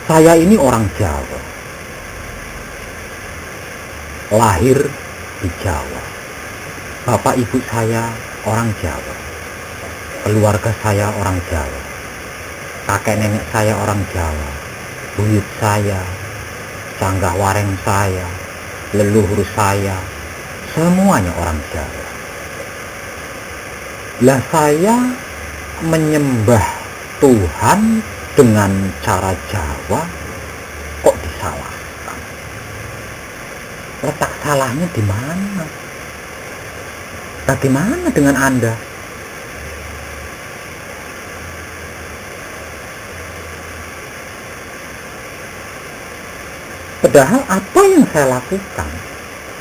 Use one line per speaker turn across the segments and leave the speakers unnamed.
Saya ini orang Jawa, lahir di Jawa. Bapak ibu saya orang Jawa, keluarga saya orang Jawa, kakek nenek saya orang Jawa, buyut saya, sanggah wareng saya, leluhur saya, semuanya orang Jawa. Lah saya menyembah Tuhan dengan cara Jawa kok disalahkan? Letak salahnya di mana? Bagaimana dengan Anda? Padahal apa yang saya lakukan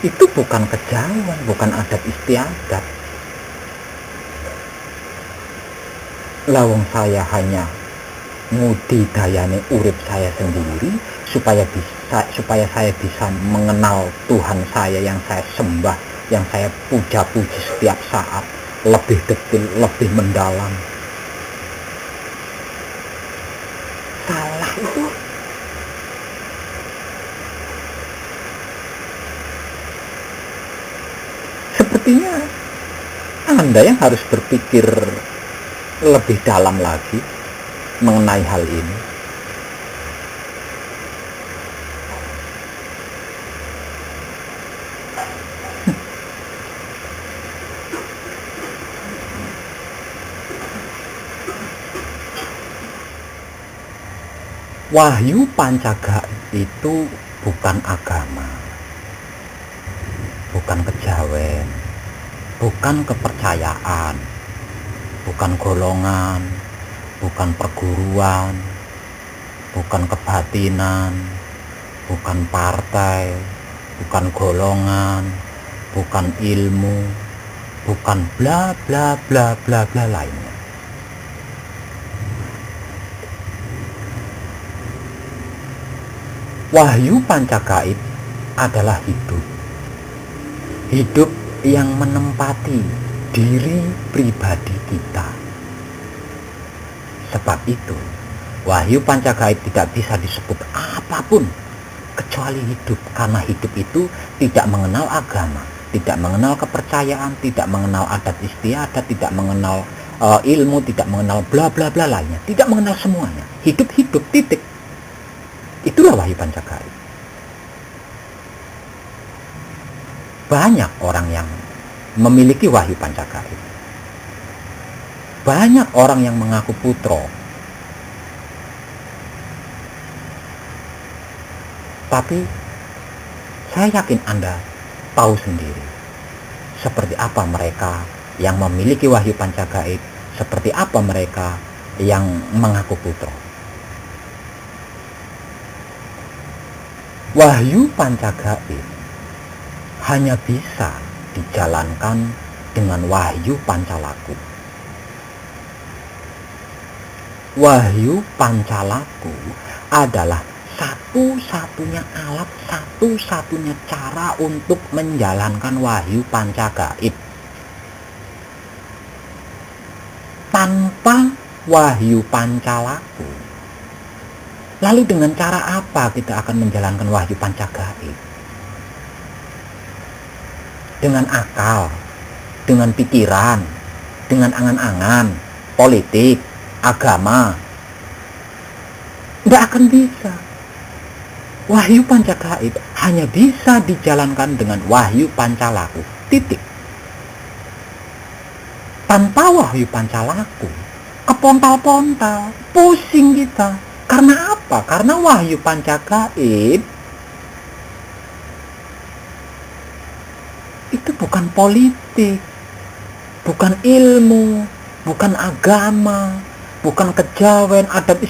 itu bukan kejauhan, bukan adat istiadat. Lawang saya hanya ngudi dayane urip saya sendiri supaya saya bisa mengenal Tuhan saya yang saya sembah, yang saya puja-puji setiap saat, lebih detil, lebih mendalam. Salah itu sepertinya Anda yang harus berpikir lebih dalam lagi mengenai hal ini. Wahyu Pancagaib itu bukan agama, bukan kejawen, bukan kepercayaan, bukan golongan, bukan perguruan, bukan kebatinan, bukan partai, bukan golongan, bukan ilmu, bukan bla bla bla bla bla lainnya. Wahyu Pancagaib adalah hidup yang menempati diri pribadi kita. Sebab itu, Wahyu Pancagaib tidak bisa disebut apapun kecuali hidup, karena hidup itu tidak mengenal agama, tidak mengenal kepercayaan, tidak mengenal adat istiadat, tidak mengenal ilmu, tidak mengenal bla bla bla lainnya, tidak mengenal semuanya. Hidup titik. Itulah Wahyu Pancagaib. Banyak orang yang memiliki Wahyu Pancagaib. Banyak orang yang mengaku putra. Tapi saya yakin Anda tahu sendiri seperti apa mereka yang memiliki Wahyu Pancagaib, seperti apa mereka yang mengaku putra. Wahyu Pancagaib hanya bisa dijalankan dengan Wahyu Pancalaku. Wahyu Pancalaku adalah satu-satunya alat, satu-satunya cara untuk menjalankan Wahyu Pancagaib. Tanpa Wahyu Pancalaku, lalu dengan cara apa kita akan menjalankan Wahyu Pancagaib? Dengan akal, dengan pikiran, dengan angan-angan, politik, agama. Tidak akan bisa. Wahyu Pancagaib hanya bisa dijalankan dengan Wahyu Pancalaku. Titik. Tanpa Wahyu Pancalaku, kepontal-pontal, pusing kita. Karena apa? Karena Wahyu Pancagaib itu bukan politik, bukan ilmu, bukan agama, bukan kejawen, adat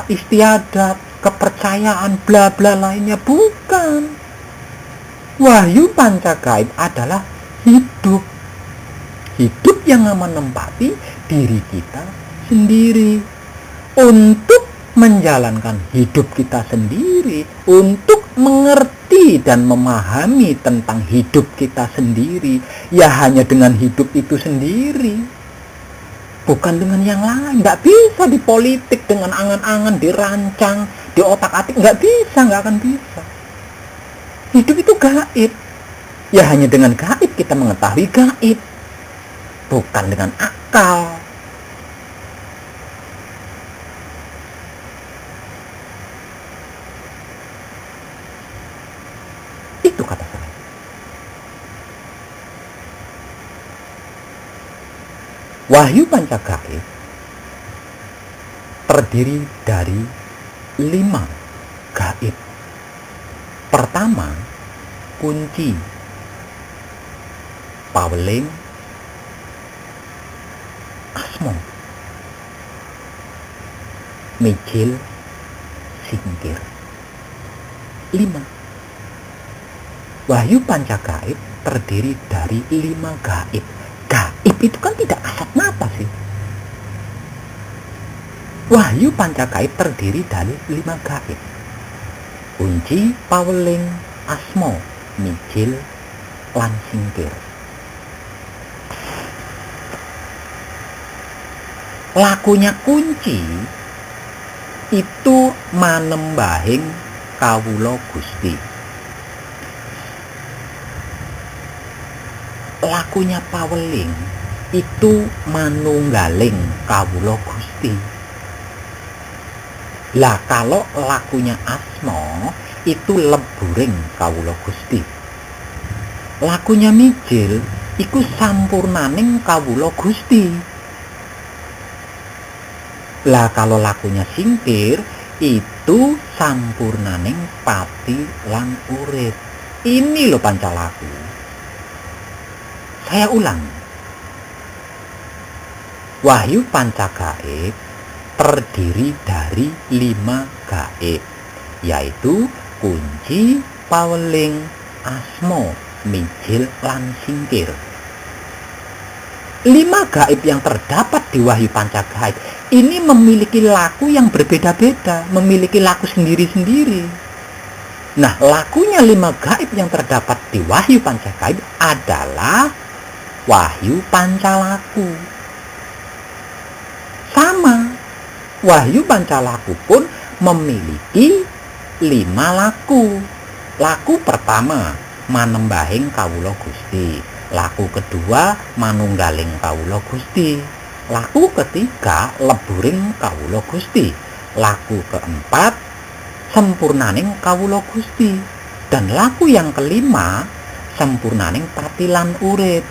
istiadat, kepercayaan, bla bla lainnya. Bukan. Wahyu Pancagaib adalah hidup yang menempati diri kita sendiri untuk menjalankan hidup kita sendiri, untuk mengerti dan memahami tentang hidup kita sendiri, ya hanya dengan hidup itu sendiri, bukan dengan yang lain. Tidak bisa dipolitik dengan angan-angan dirancang, di otak-atik, nggak bisa, nggak akan bisa. Hidup itu gaib. Ya hanya dengan gaib kita mengetahui gaib, bukan dengan akal. Itu kata saya. Wahyu Pancagaib terdiri dari 5 gaib. Pertama, kunci, paweling, asmo, mijil, singkir. 5. Wahyu Pancagaib terdiri dari 5 gaib. Gaib itu kan tidak kasat mata sih. Wahyu Pancagaib terdiri dari 5 gaib. Kunci, paweling, asmo, mijil, lan singkir. Lakunya kunci itu manembahing kawula Gusti. Lakunya paweling itu manunggaling kawula Gusti. Lah kalau lakunya asmo itu leburing kawula Gusti. Lakunya mijil iku sampurnaning kawula Gusti. Lah kalau lakunya singkir itu sampurnaning pati lan urip. Ini loh pancalaku. Saya ulang. Wahyu Pancagaib terdiri dari 5 gaib, yaitu kunci, paweling, asmo, mijil, lan singkir. 5 gaib yang terdapat di Wahyu Pancagaib ini memiliki laku yang berbeda-beda, memiliki laku sendiri-sendiri. Nah, lakunya 5 gaib yang terdapat di Wahyu Pancagaib adalah Wahyu Pancalaku. Sama, Wahyu Pancalaku pun memiliki 5 laku. Laku pertama, manembahing kawula Gusti. Laku kedua, manunggaling kawula Gusti. Laku ketiga, leburing kawula Gusti. Laku keempat, sempurnaning kawula Gusti. Dan laku yang kelima, sempurnaning patilan urip.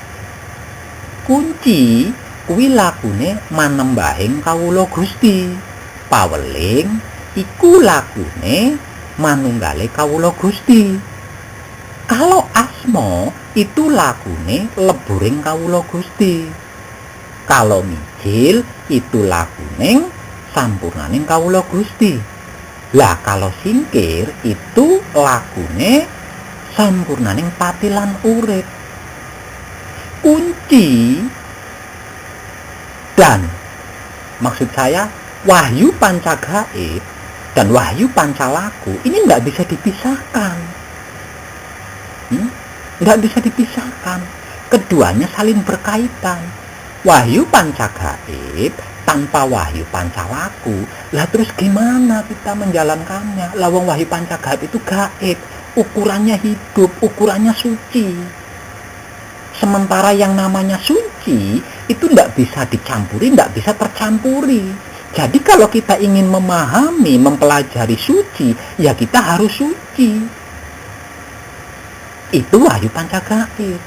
Kunci kuwi lakune manembahing kawula Gusti. Paweling iku lakune manunggale kawula Gusti. Kalau asmo itu lakune leburing kawula Gusti. Kalau mijil itu lakune sampurnaning kawula Gusti. Lah kalau singkir itu lakune sampurnaning patilan urip. Kunci dan maksud saya Wahyu Pancagaib dan Wahyu Pancalaku ini tidak bisa dipisahkan. Tidak bisa dipisahkan. Keduanya saling berkaitan. Wahyu Pancagaib tanpa Wahyu Pancalaku, lah terus gimana kita menjalankannya? Lawang Wahyu Pancagaib itu gaib, ukurannya hidup, ukurannya suci. Sementara yang namanya suci itu tidak bisa dicampuri, tidak bisa tercampuri. Jadi kalau kita ingin memahami, mempelajari suci, ya kita harus suci. Itu Wahyu Pancagaib.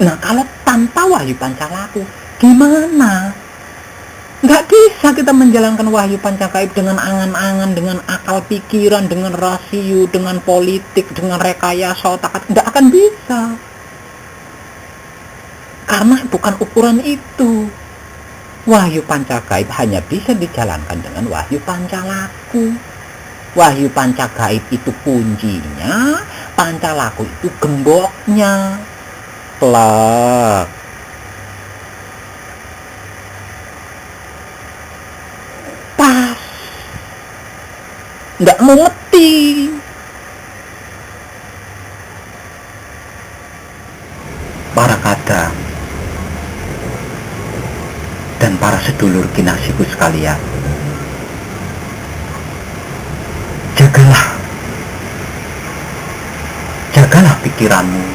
Nah kalau tanpa Wahyu Pancalaku, gimana? Nggak bisa kita menjalankan Wahyu Pancagaib dengan angan-angan, dengan akal pikiran, dengan rasio, dengan politik, dengan rekayasa otak. Nggak akan bisa. Karena bukan ukuran itu. Wahyu Pancagaib hanya bisa dijalankan dengan Wahyu Pancalaku. Wahyu Pancagaib itu kuncinya, Pancalaku itu gemboknya. Plek. Pas. Nggak mengerti. Para kadang dan para sedulur kinasiku sekalian, Jagalah pikiranmu,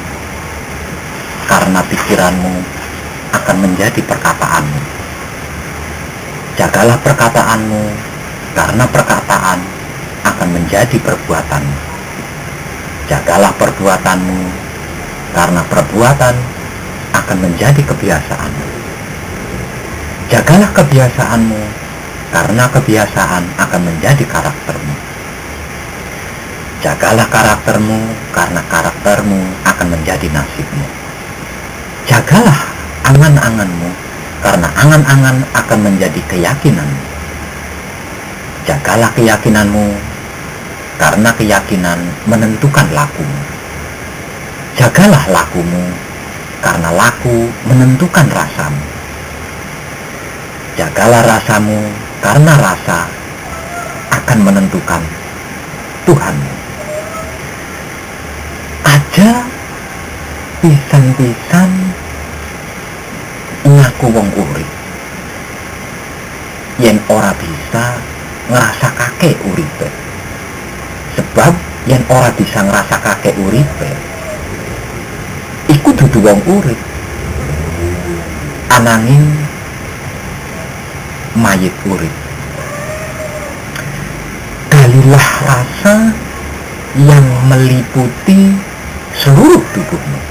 karena pikiranmu akan menjadi perkataanmu. Jagalah perkataanmu, karena perkataan akan menjadi perbuatanmu. Jagalah perbuatanmu, karena perbuatan akan menjadi kebiasaanmu. Jagalah kebiasaanmu, karena kebiasaan akan menjadi karaktermu. Jagalah karaktermu, karena karaktermu akan menjadi nasibmu. Jagalah angan-anganmu, karena angan-angan akan menjadi keyakinanmu. Jagalah keyakinanmu, karena keyakinan menentukan lakumu. Jagalah lakumu, karena laku menentukan rasamu. Jagalah rasamu, karena rasa akan menentukan Tuhanmu. Aja pisan-pisan ngaku wong urip, yen ora bisa ngrasakake uripe. Sebab yen ora bisa ngrasakake uripe, iku dudu wong urip, ananging mayit urip. Galilah rasa yang meliputi seluruh tubuhmu,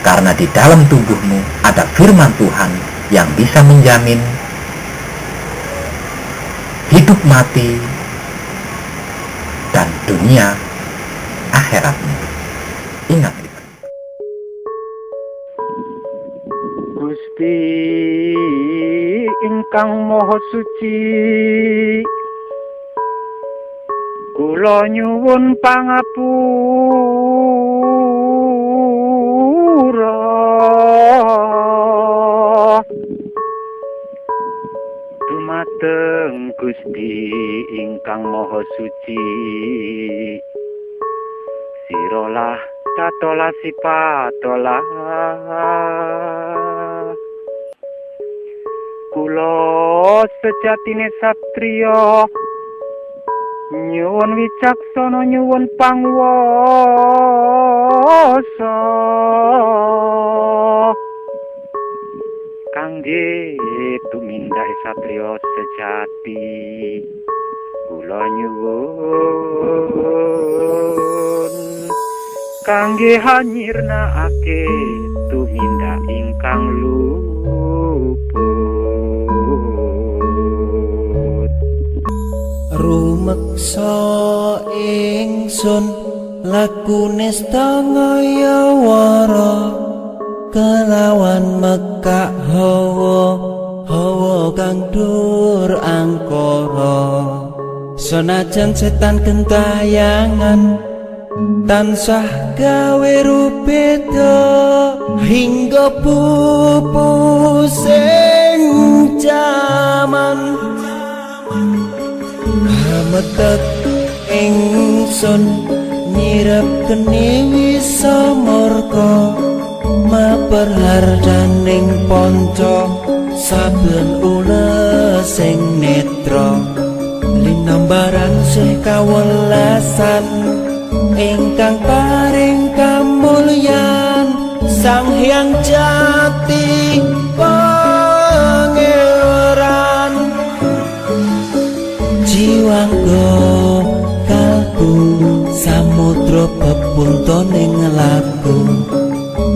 karena di dalam tubuhmu ada firman Tuhan yang bisa menjamin hidup mati dan dunia akhiratmu. Ingat itu.
Gusti ingkang Maha Suci, kula nyuwun pangapura. Dumateng Gusti ingkang Maha Suci, sirolah tatola sipatola. Kula sejatine satriya, nyuwun wicaksana, nyuwun pangwasa kangge tumindak satriya sejati. Kula nyuwun kangge hanyirnakake tumindak ingkang luput.
Rumeksa ingsun lakune stangaya wara, kelawan mekak hawa kang dur angkara. Senajan setan gentayangan tansah gawe rupeda, hingga pupusing jaman hametek ingsun nyirep kene wisa murka, maperhardaning panca saben ules sing netra. Linambaran sih kawelasan ingkang paring kamulyan Sang Hyang Jati Pangeran. Jiwangga kalbu samudra pepuntoning laku,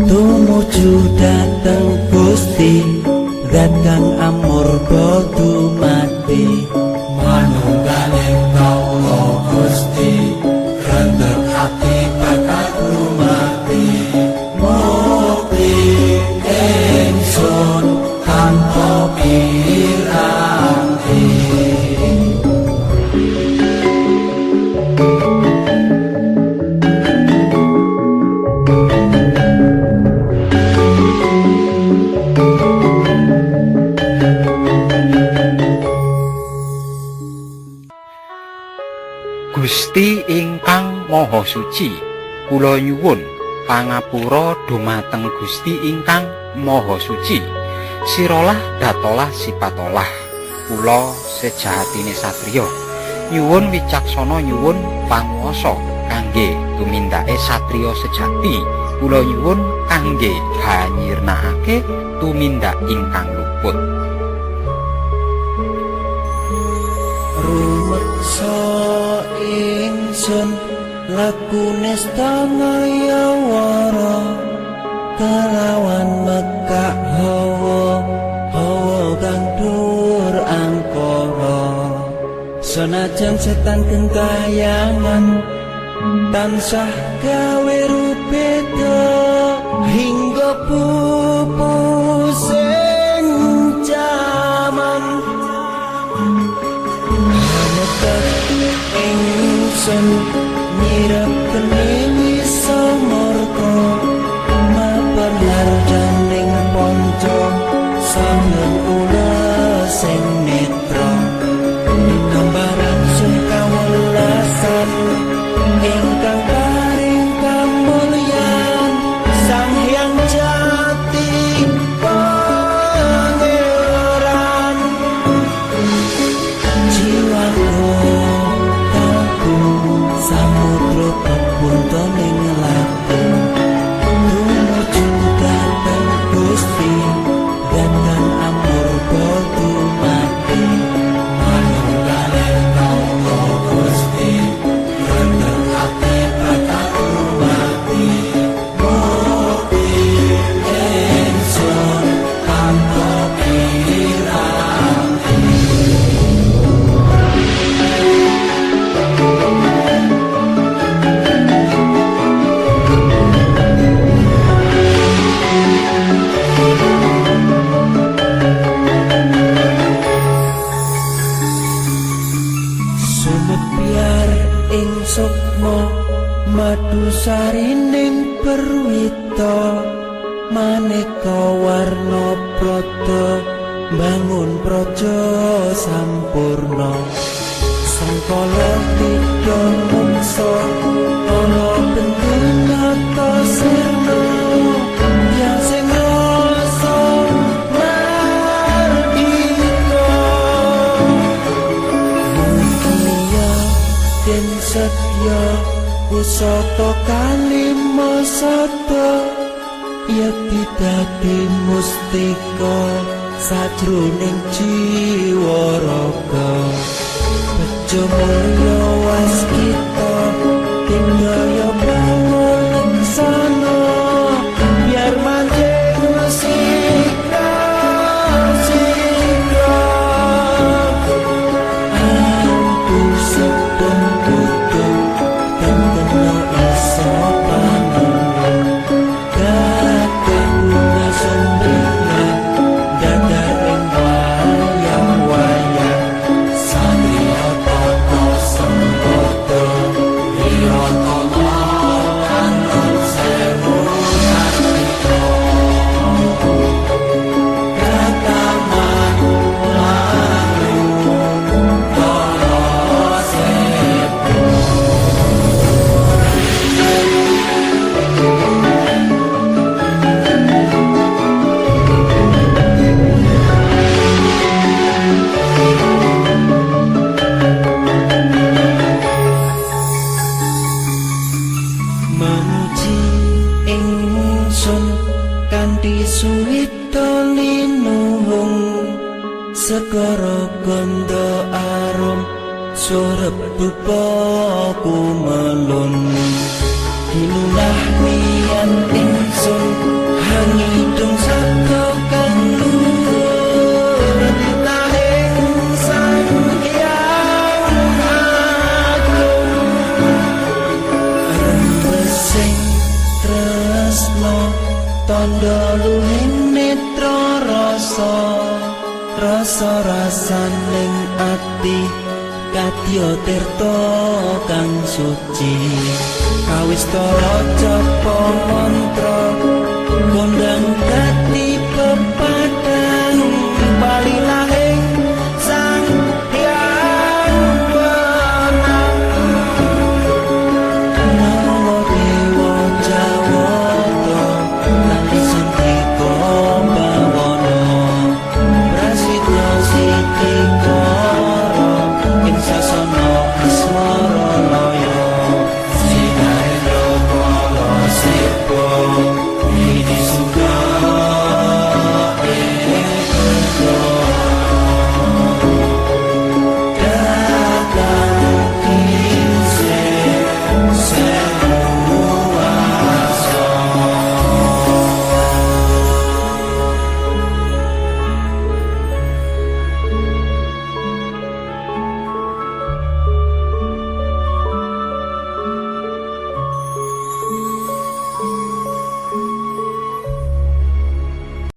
tumuju dateng Gusti zat kang amurba dumati. Manunggaling kawula Gusti rentek ati bakal dumati. Mukti ingsun tanpa piranti.
Gusti ingkang Maha Suci, kula nyuwun pangapura dumateng Gusti ingkang Maha Suci. Sirolah datolah sipatolah, kula sejatine satriya, nyuwun wicaksana, nyuwun panguwasa kangge tumindake satriya sejati, kula nyuwun kangge hanyirnakake tumindak ingkang luput.
Rumeksa ingsun lakune stangaya wara kelawan mekak hawa kang dur angkara. Senajan setan gentayangan tansah gawe rupeda hingga pupu sing jaman ingsun nyirep kenewi samorko maperlar janing ponco sambil ula sing netra gambaran sun kawelasan ingkang paring kamulyan Sang Hyang Jati Pangeran. Jiwaku kalbu samudra kepunton ing laku tumuju dhateng Gusti dengan amurga dumati manunggaling kaula Gusti ngendhekake kataku mati mukti ingsun tanpa piranti. Sumebyar ing sukma madu sarining perwita maneka warna prada bangun praja sampurna sangkala tidha mungsa ana bentuk nata sirna yang sing rasa mardika mulia den setya pusaka kalima sada yekti dadi mustika sajroning jiwa raga bejo mulya waskita tinggaya pangulaksana biar manjing sika aku sedang butuh dan kena iso panengan datang nasumbrina dadar ing wayang-wayang satria tata sembada wirata kanton sewu narmita kataman lalu tara sepu. Menuji ingsun kanthi suwita linuhung segara ganda arum surep dupaku melun dilulah nian ingsun hangidung saka kang luhur titahing Sang Hyang Agung rembesing tresno tandha luhing netra rasa-rasaning ati kadya tirta kang suci kawistara japa mantra kondang dadi pepadang balilah